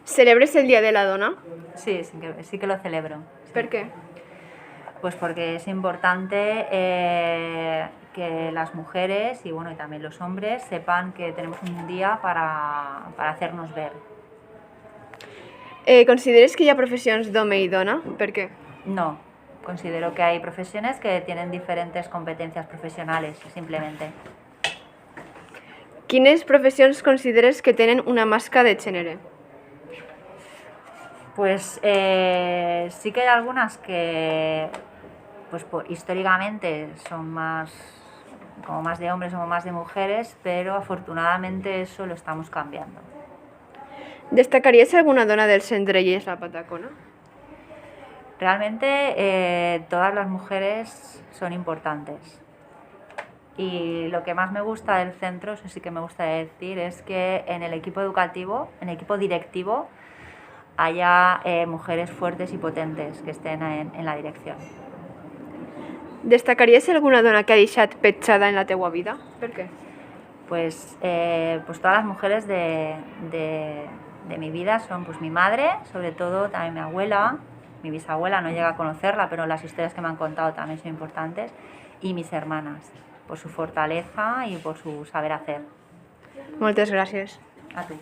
Celebres el Día de la Dona? Sí, sí que lo celebro. Sí. ¿Por qué? Pues porque es importante que las mujeres y bueno, y también los hombres sepan que tenemos un día para hacernos ver. Consideres que hi ha professions d'home i dona? Per què? No, considero que hay profesiones que tienen diferentes competencias profesionales, simplemente. Quines professions consideres que tenen una masca de gènere? Pues sí que hay algunas que pues históricamente son como más de hombres o más de mujeres, pero afortunadamente eso lo estamos cambiando. Destacaries alguna dona del centre i és la Patacona? Realmente todas las mujeres son importantes. Y lo que más me gusta del centro, eso sí que me gusta decir, es que en el equipo educativo, en el equipo directivo, haya mujeres fuertes y potentes que estén en la dirección. Destacaries alguna dona que ha deixat petjada en la teua vida? Per què? Pues todas las mujeres de mi vida son pues mi madre, sobre todo también mi abuela, mi bisabuela, no llega a conocerla, pero las historias que me han contado también son importantes, y mis hermanas, por su fortaleza y por su saber hacer. Moltes gràcies. A tu.